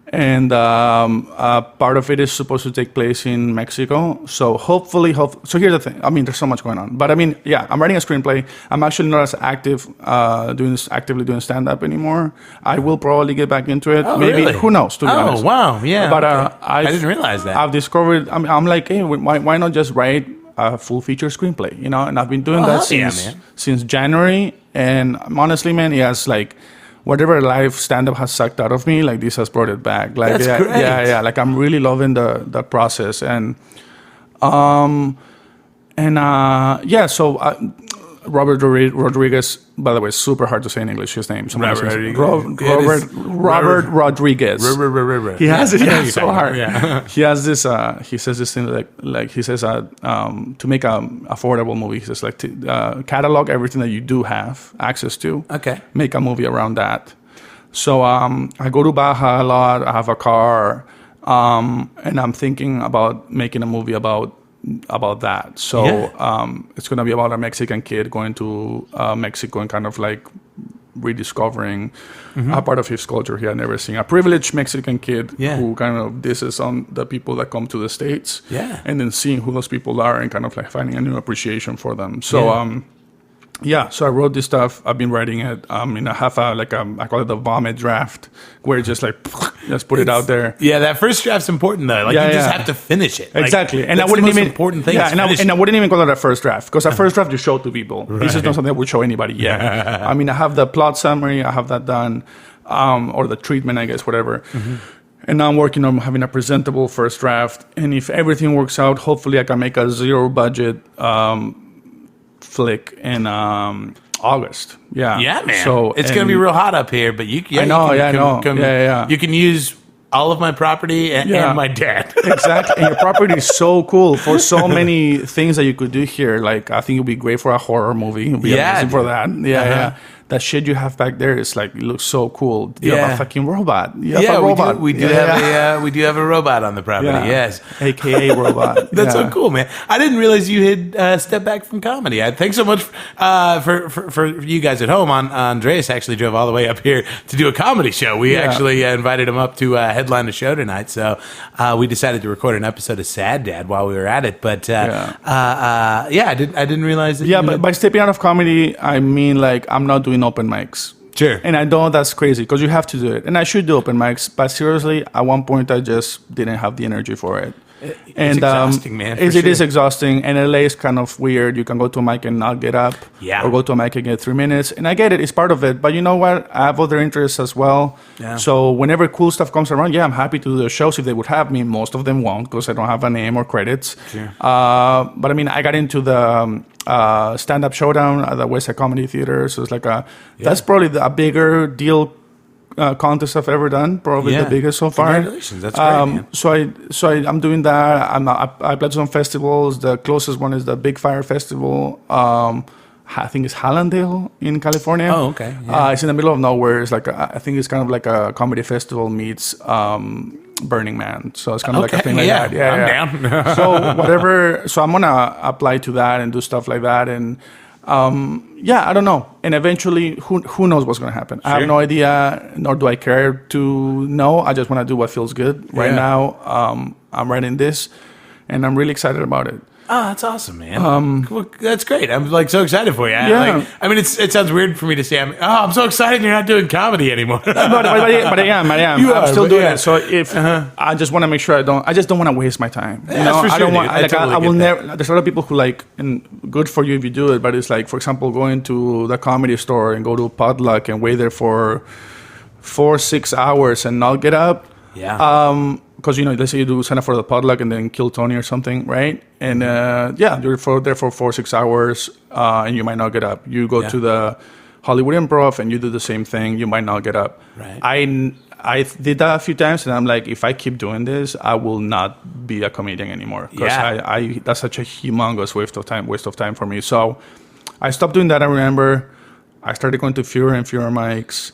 and part of it is supposed to take place in Mexico. So hopefully, so here's the thing. I mean, there's so much going on, but I mean, yeah, I'm writing a screenplay. I'm actually not as actively doing stand-up anymore. I will probably get back into it. Oh, Maybe really? who knows? To be honest. Wow, yeah. But I didn't realize that. I've discovered. I'm like, hey, why not just write a full feature screenplay? And I've been doing that since January. And honestly, man, it has like. Whatever live stand-up has sucked out of me, like this has brought it back. Like, That's great. Yeah. Like I'm really loving the process, and So Robert Rodriguez, by the way, super hard to say in English. His name, Robert Rodriguez. He has it. Yeah, so hard. Yeah. He has this. He says this thing like he says to make an affordable movie. He says like to catalog everything that you do have access to. Okay. Make a movie around that. So I go to Baja a lot. I have a car, and I'm thinking about making a movie about that. So it's going to be about a Mexican kid going to Mexico and kind of like rediscovering a part of his culture he had never seen. A privileged Mexican kid who kind of disses on the people that come to the States. Yeah. And then seeing who those people are and kind of like finding a new appreciation for them. So Yeah, so I wrote this stuff. I've been writing it. I have I call it the vomit draft, where it's just like just put it out there. Yeah, that first draft's important though. Like you just have to finish it. Exactly, and I wouldn't even important thing. Yeah, and I wouldn't even call it a first draft because a first draft you show to people. Right. This is not something I would show anybody yet. I have the plot summary. I have that done, or the treatment, I guess, whatever. Mm-hmm. And now I'm working on having a presentable first draft. And if everything works out, hopefully I can make a zero budget flick in August. Yeah, man. So it's going to be real hot up here, but you can you can use all of my property and my dad. Exactly. And your property is so cool for so many things that you could do here. Like, I think it would be great for a horror movie. It would be amazing for that. Yeah. That shit you have back there is like, it looks so cool. You have a fucking robot. We do have a robot on the property. Yes, AKA robot. That's so cool, man. I didn't realize you had stepped back from comedy. Thanks so much for you guys at home. Andrés actually drove all the way up here to do a comedy show. We actually invited him up to headline the show tonight. So we decided to record an episode of Sad Dad while we were at it. But I didn't realize that. Yeah, but by stepping out of comedy, I mean like I'm not doing open mics. Sure. And I know that's crazy because you have to do it. And I should do open mics, but seriously, at one point I just didn't have the energy for it. It's exhausting, man. It is exhausting. And LA is kind of weird. You can go to a mic and not get up. Yeah. Or go to a mic and get 3 minutes. And I get it. It's part of it. But you know what? I have other interests as well. Yeah. So whenever cool stuff comes around, I'm happy to do the shows if they would have me. Most of them won't because I don't have a name or credits. Sure. But I mean, I got into the stand-up showdown at the West Side Comedy Theater. So it's like that's probably a bigger deal contest I've ever done, probably the biggest so far. Congratulations, that's great, man. So I'm doing that. I played some festivals. The closest one is the Big Fire Festival. I think it's Hallandale in California. Oh, okay. Yeah. It's in the middle of nowhere. It's like I think it's kind of like a comedy festival meets Burning Man. So it's kind of like a thing like that. Yeah, I'm down. So whatever. So I'm gonna apply to that and do stuff like that and. I don't know. And eventually, who knows what's going to happen? Sure. I have no idea, nor do I care to know. I just want to do what feels good. Right now, I'm writing this, and I'm really excited about it. Oh, that's awesome, man. Well, that's great. I'm like so excited for you. It sounds weird for me to say, I'm so excited you're not doing comedy anymore. but I am. I'm still doing it. So if I just want to make sure I just don't want to waste my time. Yeah, you know, I don't want. I will never. There's a lot of people who like, and good for you if you do it. But it's like, for example, going to the Comedy Store and go to a potluck and wait there for 4-6 hours and not get up. Yeah. Because let's say you do sign up for the potluck and then kill Tony or something, right? And you're there for 4-6 hours, and you might not get up. You go to the Hollywood Improv and you do the same thing. You might not get up. Right. I did that a few times, and I'm like, if I keep doing this, I will not be a comedian anymore. Because that's such a humongous waste of time for me. So I stopped doing that. I remember I started going to fewer and fewer mics.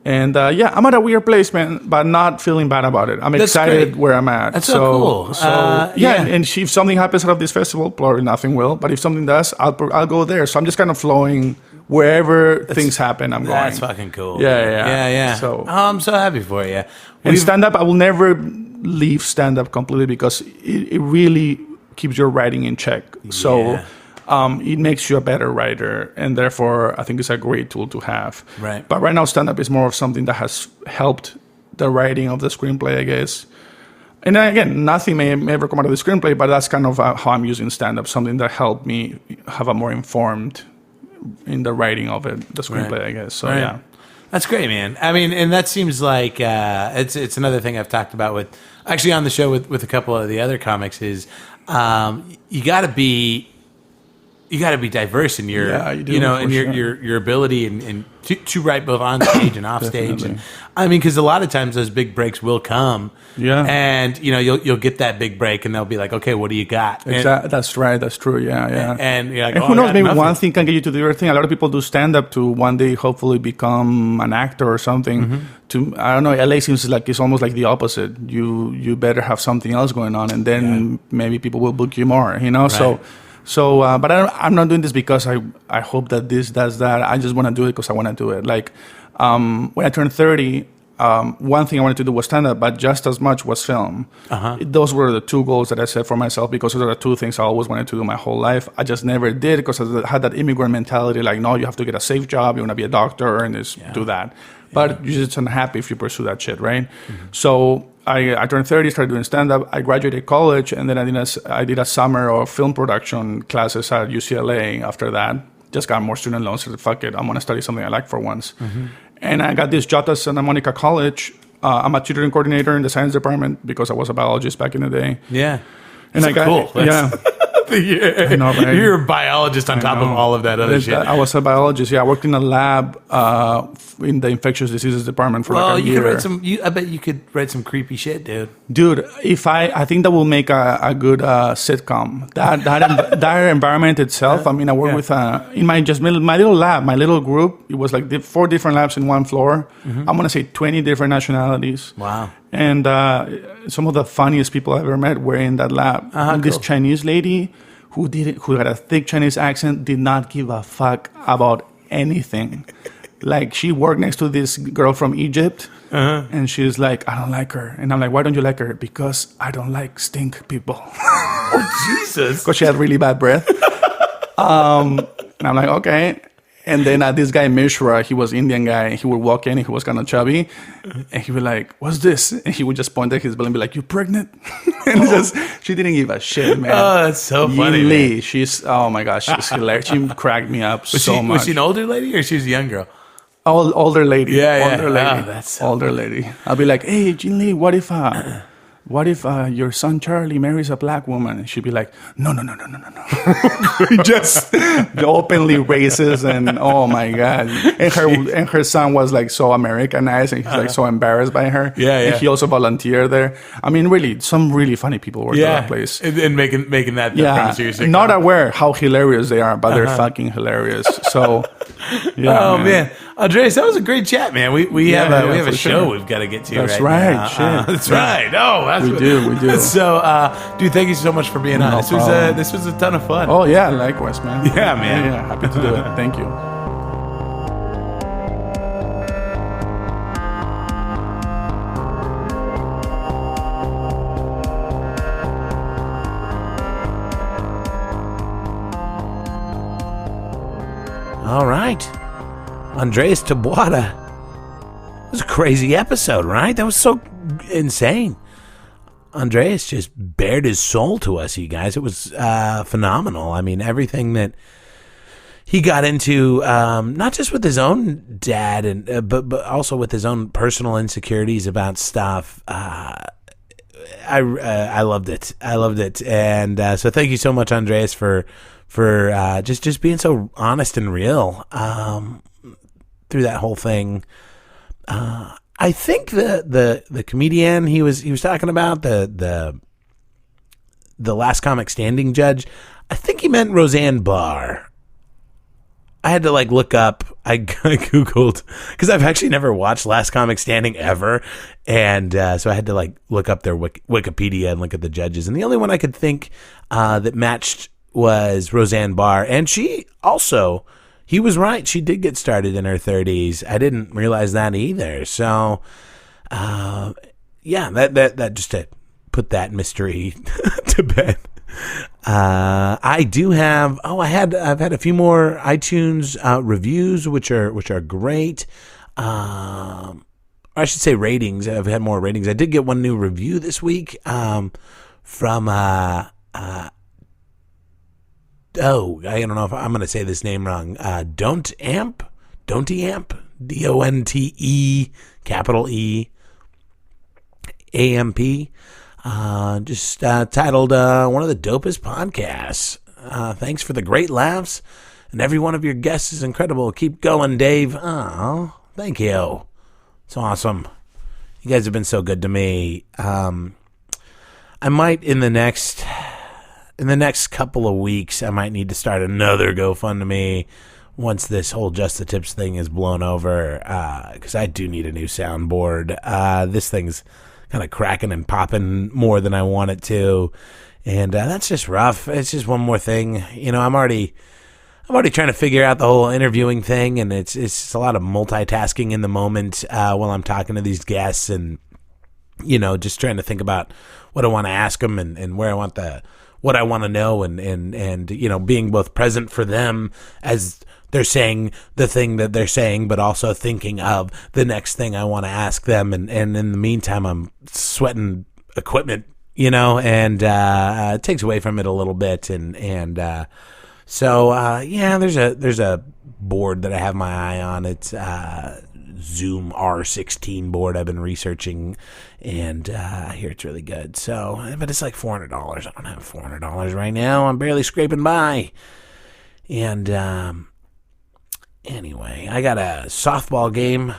And I'm at a weird place, man, but not feeling bad about it. I'm excited where I'm at. That's so cool. And if something happens out of this festival, probably nothing will. But if something does, I'll go there. So I'm just kind of flowing wherever things happen. I'm going. That's fucking cool. Yeah. So I'm so happy for you. And stand-up, I will never leave stand-up completely because it really keeps your writing in check. So. It makes you a better writer, and therefore I think it's a great tool to have. Right. But right now, stand-up is more of something that has helped the writing of the screenplay, I guess. And then again, nothing may ever come out of the screenplay, but that's kind of how I'm using stand-up, something that helped me have a more informed in the writing of it, the screenplay, I guess. So, yeah. That's great, man. I mean, and that seems like it's another thing I've talked about with actually on the show with a couple of the other comics is you got to be diverse in your, your ability and to write both on stage and off stage. And, I mean, because a lot of times those big breaks will come. Yeah. And, you'll get that big break and they'll be like, okay, what do you got? Exactly. That's right. That's true. Yeah. And you're like, who knows, maybe one thing can get you to the other thing. A lot of people do stand-up to one day hopefully become an actor or something. Mm-hmm. I don't know, LA seems like it's almost like the opposite. You better have something else going on and then maybe people will book you more, Right. So, but I'm not doing this because I hope that this does that. I just want to do it because I want to do it. Like, when I turned 30, one thing I wanted to do was stand-up, but just as much was film. Those were the two goals that I set for myself, because those are the two things I always wanted to do my whole life. I just never did, because I had that immigrant mentality, like, no, you have to get a safe job, you want to be a doctor, and just do that. But you're just unhappy if you pursue that shit, right? So I turned 30, started doing stand-up. I graduated college, and then I did a summer of film production classes at UCLA after that. Just got more student loans, so fuck it, I'm going to study something I like for once. And I got this job at Santa Monica College. I'm a tutoring coordinator in the science department because I was a biologist back in the day. Yeah. And I got cool. I know, right? You're a biologist on top of all of that other shit. I was a biologist. Yeah, I worked in a lab in the infectious diseases department for like a year. I bet you could write some creepy shit, dude. Dude, I think that will make a good sitcom. That environment itself. I mean, I work with in my little lab, my little group. It was like 4 different labs in one floor. I'm gonna say 20 different nationalities. Wow. And some of the funniest people I've ever met were in that lab. This Chinese lady who had a thick Chinese accent did not give a fuck about anything. Like, she worked next to this girl from Egypt, and she's like, I don't like her. And I'm like, why don't you like her? Because I don't like stink people. Oh, Jesus. Because she had really bad breath. And I'm like, okay. And then this guy, Mishra, he was Indian guy. He would walk in, and he was kind of chubby. And he would like, what's this? And he would just point at his belly and be like, you pregnant? And she didn't give a shit, man. Oh, that's so funny, Yin Lee, man. she's, oh my gosh, she's hilarious. She cracked me up so much. Was she an older lady or she was a young girl? Older lady. Yeah, older lady. Oh, that's so older lady. I'll be like, hey, Yin Lee, what if your son Charlie marries a black woman? And she'd be like, no. Just openly racist, and oh my God. And her son was like so Americanized, and he's like so embarrassed by her. Yeah. And he also volunteered there. I mean, really, some really funny people work at that place. And making that seriously. Not aware how hilarious they are, but they're fucking hilarious. So, yeah. Man. Andres, that was a great chat, man. We have a show we've got to get to. That's right. Now. Shit. That's right. Oh, we do. So, dude, thank you so much for being on. This was a ton of fun. Oh yeah, likewise, man. Yeah, man. Yeah, happy to do it. Thank you. All right. Andrés Taboada. It was a crazy episode, right? That was so insane. Andrés just bared his soul to us, you guys. It was phenomenal. I mean, everything that he got into, not just with his own dad, and but also with his own personal insecurities about stuff. I loved it. I loved it, and so thank you so much, Andrés, for just being so honest and real through that whole thing. I think the comedian he was talking about, the Last Comic Standing judge, I think he meant Roseanne Barr. I had to look up. I Googled, because I've actually never watched Last Comic Standing ever, and so I had to look up their Wikipedia and look at the judges, and the only one I could think that matched was Roseanne Barr, and she also. He was right. She did get started in her 30s. I didn't realize that either. So, that just to put that mystery to bed. I do have. I've had a few more iTunes reviews, which are great. I should say ratings. I've had more ratings. I did get one new review this week from. I don't know if I'm going to say this name wrong. Don't Amp, DONTE, capital E, AMP. Just titled one of the dopest podcasts. Thanks for the great laughs, and every one of your guests is incredible. Keep going, Dave. Oh, thank you. It's awesome. You guys have been so good to me. I might in the next couple of weeks, I might need to start another GoFundMe once this whole Just the Tips thing is blown over, because I do need a new soundboard. This thing's kind of cracking and popping more than I want it to, and that's just rough. It's just one more thing. I'm already I'm already trying to figure out the whole interviewing thing, and it's just a lot of multitasking in the moment while I'm talking to these guests, and just trying to think about what I want to ask them and where I want what I want to know, and being both present for them as they're saying the thing that they're saying, but also thinking of the next thing I want to ask them, and in the meantime I'm sweating equipment, and it takes away from it a little bit, So there's a board that I have my eye on. It's Zoom R16 board I've been researching, and I hear it's really good. So, but it's like $400. I don't have $400 right now. I'm barely scraping by. And anyway, I got a softball game.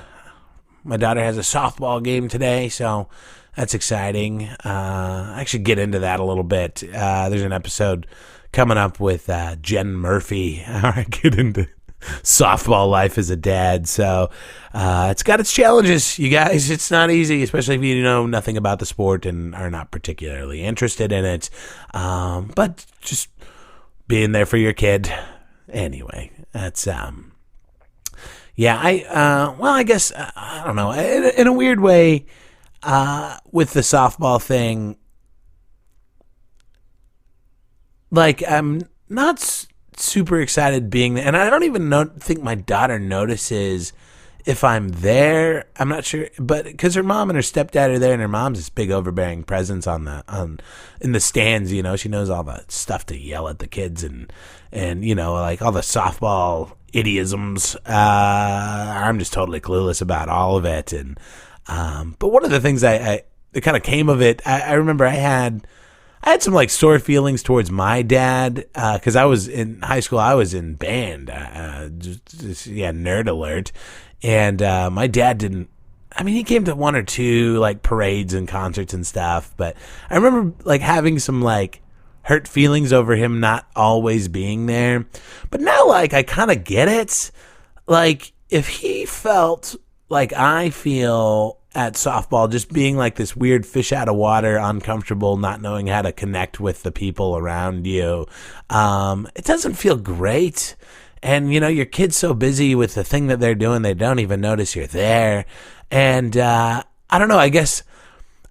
My daughter has a softball game today, so that's exciting. I should get into that a little bit. There's an episode coming up with Jen Murphy. I get into softball life as a dad. So it's got its challenges, you guys. It's not easy, especially if you know nothing about the sport and are not particularly interested in it. But just being there for your kid. Anyway, that's I guess I don't know. In a weird way, with the softball thing, like I'm not super excited being there, and I don't even think my daughter notices if I'm there. I'm not sure, but because her mom and her stepdad are there, and her mom's this big overbearing presence in the stands. She knows all the stuff to yell at the kids, and like all the softball idioms. I'm just totally clueless about all of it, and but one of the things that kind of came of it, I remember I had some like sore feelings towards my dad because I was in high school. I was in band, nerd alert, and my dad didn't. I mean, he came to one or two like parades and concerts and stuff, but I remember like having some like hurt feelings over him not always being there. But now, like, I kind of get it. Like, if he felt like I feel at softball, just being like this weird fish out of water, uncomfortable, not knowing how to connect with the people around you, it doesn't feel great. And, your kid's so busy with the thing that they're doing, they don't even notice you're there. And I don't know, I guess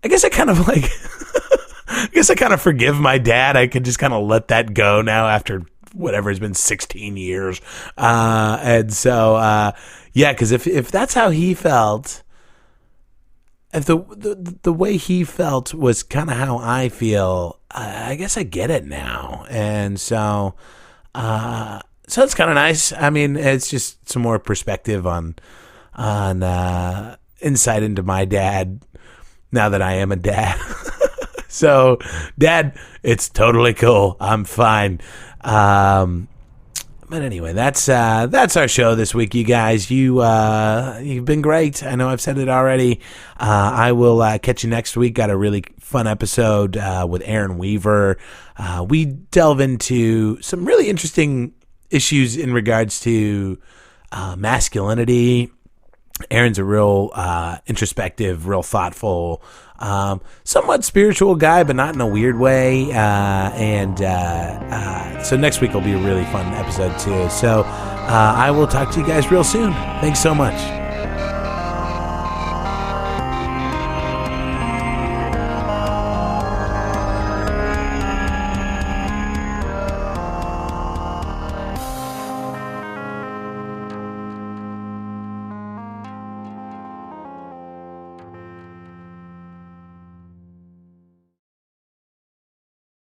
I kind of like, I guess I kind of forgive my dad. I could just kind of let that go now after whatever has been 16 years. And so, because if that's how he felt, if the way he felt was kind of how I feel, I guess I get it now. And so it's kind of nice. I mean, it's just some more perspective on insight into my dad now that I am a dad. So, Dad, it's totally cool. I'm fine. But anyway, that's our show this week, you guys. You've been great. I know I've said it already. I will catch you next week. Got a really fun episode with Aaron Weaver. We delve into some really interesting issues in regards to masculinity. Aaron's a real introspective, real thoughtful, somewhat spiritual guy, but not in a weird way. So next week will be a really fun episode too. So I will talk to you guys real soon. Thanks so much.